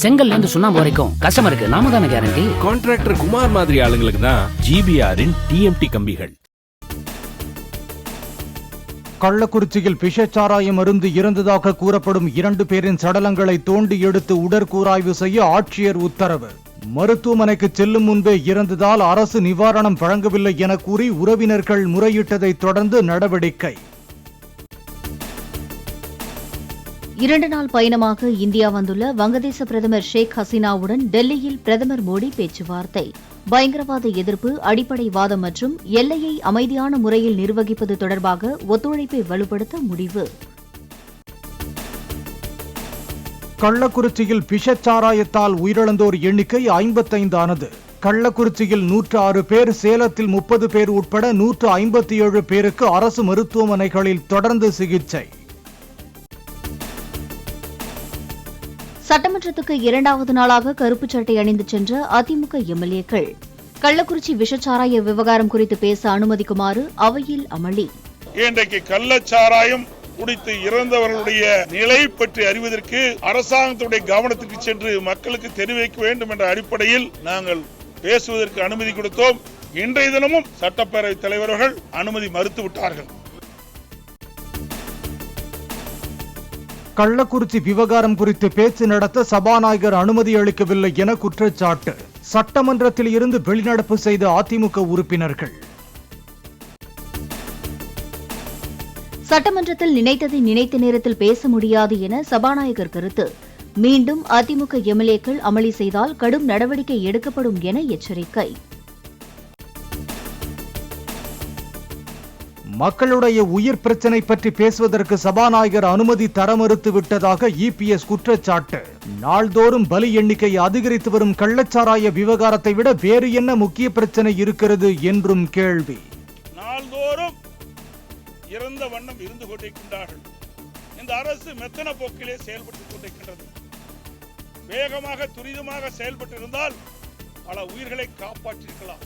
செங்கல்ல இருந்து சுண்ணாம்பு வரைக்கும் கஸ்டமருக்கு நாம தானே கேரண்டி. கான்ட்ராக்டர் குமார் மாதிரி ஆளுங்களுக்கு தான் ஜிபிஆரின் டிஎம்டி கம்பிகள். கள்ளக்குறிச்சியில் விஷச்சாராயம் அருந்து இறந்ததாக கூறப்படும் 2 பேரின் சடலங்களை தோண்டி எடுத்து உடற்கூராய்வு செய்ய ஆட்சியர் உத்தரவு. மருத்துவமனைக்கு செல்லும் முன்பே இறந்ததால் அரசு நிவாரணம் வழங்கவில்லை என கூறி உறவினர்கள் முறையிட்டதை தொடர்ந்து நடவடிக்கை. 2 நாள் பயணமாக இந்தியா வந்துள்ள வங்கதேச பிரதமர் ஷேக் ஹசீனாவுடன் டெல்லியில் பிரதமர் மோடி பேச்சுவார்த்தை. பயங்கரவாத எதிர்ப்பு, அடிப்படைவாதம் மற்றும் எல்லையை அமைதியான முறையில் நிர்வகிப்பது தொடர்பாக ஒத்துழைப்பை வலுப்படுத்த முடிவு. கள்ளக்குறிச்சியில் விஷச்சாராயத்தால் உயிரிழந்தோர் எண்ணிக்கை 55 ஆனது. கள்ளக்குறிச்சியில் 106 பேர், சேலத்தில் 30 பேர் உட்பட 157 பேருக்கு அரசு மருத்துவமனைகளில் தொடர்ந்து சிகிச்சை. சட்டமன்றத்துக்கு 2வது நாளாக கருப்பு சட்டை அணிந்து சென்ற அதிமுக எம்எல்ஏக்கள் கள்ளக்குறிச்சி விஷச்சாராய விவகாரம் குறித்து பேச அனுமதிக்குமாறு அவையில் அமளி. இன்றைக்கு கள்ளச்சாராயம் குடித்து இறந்தவர்களுடைய நிலை பற்றி அறிவதற்கு அரசாங்கத்துடைய கவனத்துக்கு சென்று மக்களுக்கு தெரிவிக்க வேண்டும் என்ற அடிப்படையில் நாங்கள் பேசுவதற்கு அனுமதி கொடுத்தோம். இன்றைய தினமும் சட்டப்பேரவைத் தலைவர்கள் அனுமதி மறுத்துவிட்டார்கள். கள்ளக்குறிச்சி விவகாரம் குறித்து பேச்சு நடத்த சபாநாயகர் அனுமதி அளிக்கவில்லை என குற்றச்சாட்டு. சட்டமன்றத்தில் இருந்து வெளிநடப்பு செய்த அதிமுக உறுப்பினர்கள். சட்டமன்றத்தில் நினைத்ததை நினைத்த நேரத்தில் பேச முடியாது என சபாநாயகர் கருத்து. மீண்டும் அதிமுக எம்எல்ஏக்கள் அமளி செய்தால் கடும் நடவடிக்கை எடுக்கப்படும் என எச்சரிக்கை. மக்களுடைய உயிர் பிரச்சினை பற்றி பேசுவதற்கு சபாநாயகர் அனுமதி தர மறுத்து விட்டதாக இபிஎஸ் குற்றச்சாட்டு. நாள்தோறும் பலி எண்ணிக்கை அதிகரித்து வரும் கள்ளச்சாராய விவகாரத்தை விட வேறு என்ன முக்கிய பிரச்சனை இருக்கிறது என்றும் கேள்வி. நாள்தோறும் இறந்த வண்ணம் இருந்து கொண்டிருக்கின்றார்கள். இந்த அரசு மெத்தன போக்கிலே செயல்பட்டுக் கொண்டிருக்கின்றது. வேகமாக துரிதமாக செயல்பட்டிருந்தால் பல உயிர்களை காப்பாற்றிருக்கலாம்.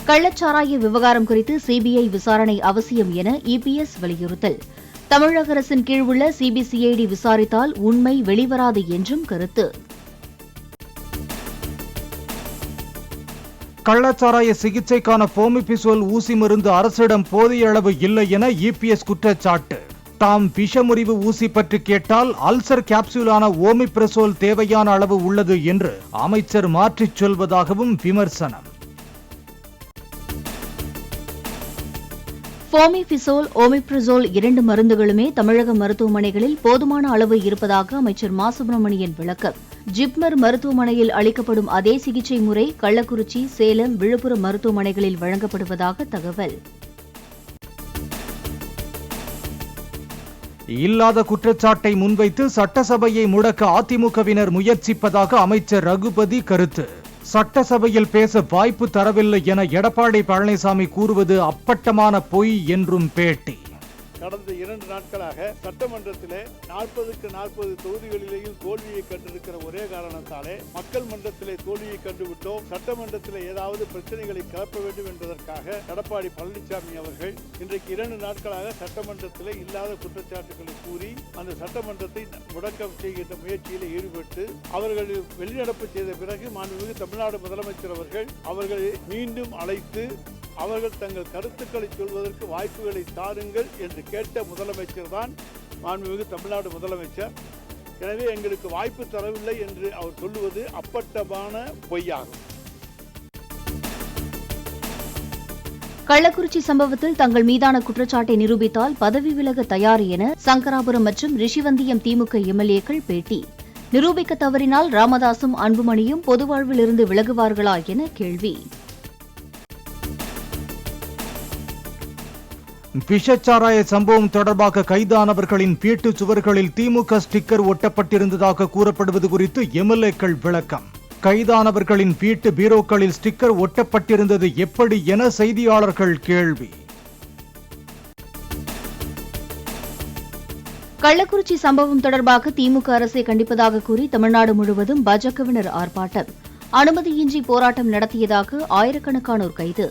கள்ளச்சாராய விவகாரம் குறித்து சிபிஐ விசாரணை அவசியம் என இபிஎஸ் வலியுறுத்தல். தமிழக அரசின் கீழ் உள்ள சிபிசிஐடி விசாரித்தால் உண்மை வெளிவராது என்றும் கருத்து. கள்ளச்சாராய சிகிச்சைக்கான போமிபிசோல் ஊசி மருந்து அரசிடம் போதிய அளவு இல்லை என இபிஎஸ் குற்றச்சாட்டு. தாம் விஷமுறிவு ஊசி பற்றி கேட்டால் அல்சர் கேப்சூலான ஓமிப்ரசோல் தேவையான அளவு உள்ளது என்று அமைச்சர் மாற்றிச் சொல்வதாகவும் விமர்சனம். போமிபிசோல், ஓமிப்ரசோல் 2 மருந்துகளுமே தமிழக மருத்துவமனைகளில் போதுமான அளவு இருப்பதாக அமைச்சர் மா சுப்பிரமணியன் விளக்கம். ஜிப்மர் மருத்துவமனையில் அளிக்கப்படும் அதே சிகிச்சை முறை கள்ளக்குறிச்சி, சேலம், விழுப்புரம் மருத்துவமனைகளில் வழங்கப்படுவதாக தகவல். இல்லாத குற்றச்சாட்டை முன்வைத்து சட்டசபையை முடக்க அதிமுகவினர் முயற்சிப்பதாக அமைச்சர் ரகுபதி கருத்து. சட்டசபையில் பேச வாய்ப்பு தரவில்லை என எடப்பாடி பழனிசாமி கூறுவது அப்பட்டமான பொய் என்றும் பேட்டி. கடந்த 2 நாட்களாக சட்டமன்றத்திலே 40க்கு 40 தொகுதிகளிலேயும் தோல்வியை கண்டிருக்கிற ஒரே காரணத்தாலே மக்கள் மன்றத்திலே தோல்வியை கண்டுவிட்டோம், சட்டமன்றத்திலே ஏதாவது பிரச்சனைகளை கிளப்ப வேண்டும் என்பதற்காக எடப்பாடி பழனிசாமி அவர்கள் இன்றைக்கு 2 நாட்களாக சட்டமன்றத்திலே இல்லாத குற்றச்சாட்டுகளை கூறி அந்த சட்டமன்றத்தை முடக்க செய்கின்ற முயற்சியில் ஈடுபட்டு அவர்கள் வெளிநடப்பு செய்த பிறகு மாண்புமிகு தமிழ்நாடு முதலமைச்சர் அவர்கள் அவர்களை மீண்டும் அழைத்து அவர்கள் தங்கள் கருத்துக்களை சொல்வதற்கு வாய்ப்புகளை தாருங்கள் என்று கேட்ட முதலமைச்சர் தான் மாண்புமிகு தமிழ்நாடு முதலமைச்சர். எனவே எங்களுக்கு வாய்ப்பு தரவில்லை என்று அவர் சொல்லுவது அப்பட்டமான பொய்யாகும். கள்ளக்குறிச்சி சம்பவத்தில் தங்கள் மீதான குற்றச்சாட்டை நிரூபித்தால் பதவி விலக தயார் என சங்கராபுரம் மற்றும் ரிஷிவந்தியம் திமுக எம்எல்ஏக்கள் பேட்டி. நிரூபிக்க தவறினால் ராமதாசும் அன்புமணியும் பொதுவாழ்வில் இருந்து விலகுவார்களா என கேள்வி. விஷச்சாராய சம்பவம் தொடர்பாக கைதானவர்களின் வீட்டு சுவர்களில் திமுக ஸ்டிக்கர் ஒட்டப்பட்டிருந்ததாக கூறப்படுவது குறித்து எம்எல்ஏக்கள் விளக்கம். கைதானவர்களின் வீட்டு பீரோக்களில் ஸ்டிக்கர் ஒட்டப்பட்டிருந்தது எப்படி என செய்தியாளர்கள் கேள்வி. கள்ளக்குறிச்சி சம்பவம் தொடர்பாக திமுக அரசை கண்டிப்பதாக கூறி தமிழ்நாடு முழுவதும் பாஜகவினர் ஆர்ப்பாட்டம். அனுமதியின்றி போராட்டம் நடத்தியதாக ஆயிரக்கணக்கானோர் கைது.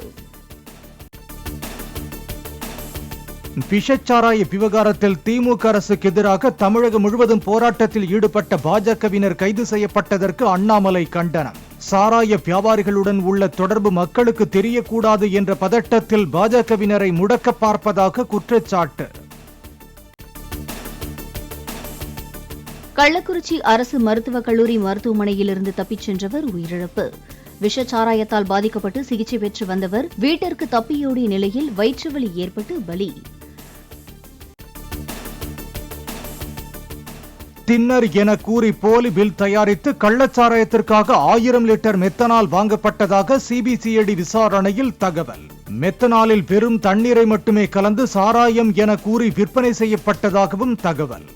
விஷச்சாராய விவகாரத்தில் திமுக அரசுக்கு எதிராக தமிழகம் முழுவதும் போராட்டத்தில் ஈடுபட்ட பாஜகவினர் கைது செய்யப்பட்டதற்கு அண்ணாமலை கண்டனம். சாராய வியாபாரிகளுடன் உள்ள தொடர்பு மக்களுக்கு தெரியக்கூடாது என்ற பதட்டத்தில் பாஜகவினரை முடக்க பார்ப்பதாக குற்றச்சாட்டு. கள்ளக்குறிச்சி அரசு மருத்துவக் கல்லூரி மருத்துவமனையிலிருந்து தப்பிச் சென்றவர் உயிரிழப்பு. விஷச்சாராயத்தால் பாதிக்கப்பட்டு சிகிச்சை பெற்று வந்தவர் வீட்டிற்கு தப்பியோடிய நிலையில் வயிற்றுவலி ஏற்பட்டு பலி. தின்னர் என கூறி போலி பில் தயாரித்து கள்ளச்சாராயத்திற்காக 1000 லிட்டர் மெத்தனால் வாங்கப்பட்டதாக சிபிசிஐடி விசாரணையில் தகவல். மெத்தனாலில் வெறும் தண்ணீரை மட்டுமே கலந்து சாராயம் என கூறி விற்பனை செய்யப்பட்டதாகவும் தகவல்.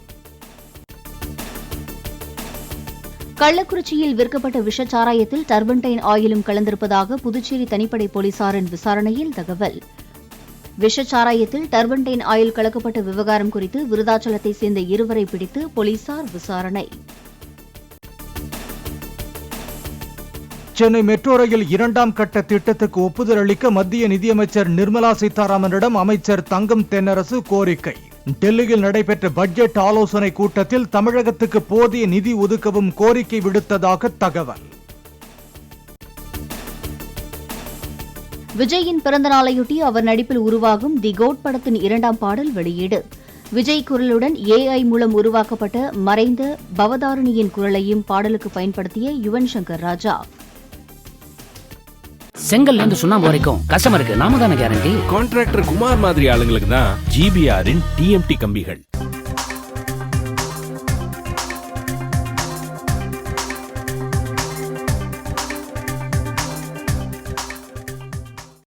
கள்ளக்குறிச்சியில் விற்கப்பட்ட விஷச்சாராயத்தில் டர்பன்டைன் ஆயிலும் கலந்திருப்பதாக புதுச்சேரி தனிப்படை போலீசாரின் விசாரணையில் தகவல். விஷச்சாராயத்தில் டர்பன்டைன் ஆயில் கலக்கப்பட்ட விவகாரம் குறித்து விருதாச்சலத்தை சேர்ந்த 2 பிடித்து போலீசார் விசாரணை. சென்னை மெட்ரோ ரயில் 2ஆம் கட்ட திட்டத்துக்கு ஒப்புதல் அளிக்க மத்திய நிதியமைச்சர் நிர்மலா சீதாராமனிடம் அமைச்சர் தங்கம் தென்னரசு கோரிக்கை. டெல்லியில் நடைபெற்ற பட்ஜெட் ஆலோசனை கூட்டத்தில் தமிழகத்துக்கு போதிய நிதி ஒதுக்கவும் கோரிக்கை விடுத்ததாக தகவல். விஜயின் பிறந்த நாளையொட்டி அவர் நடிப்பில் உருவாகும் தி கோட் படத்தின் 2ஆம் பாடல் வெளியீடு. விஜய் குரலுடன் AI மூலம் உருவாக்கப்பட்ட மறைந்த பவதாரணியின் குரலையும் பாடலுக்கு பயன்படுத்திய யுவன் சங்கர் ராஜா. செங்கல்ல இருந்து சுண்ணாம்பு வரைக்கும் கஸ்டமருக்கு நாம தானே கேரண்டி. கான்ட்ராக்டர் குமார் மாதிரி ஆளுங்களுக்கு தான் GBRன் TMT கம்பிகள்.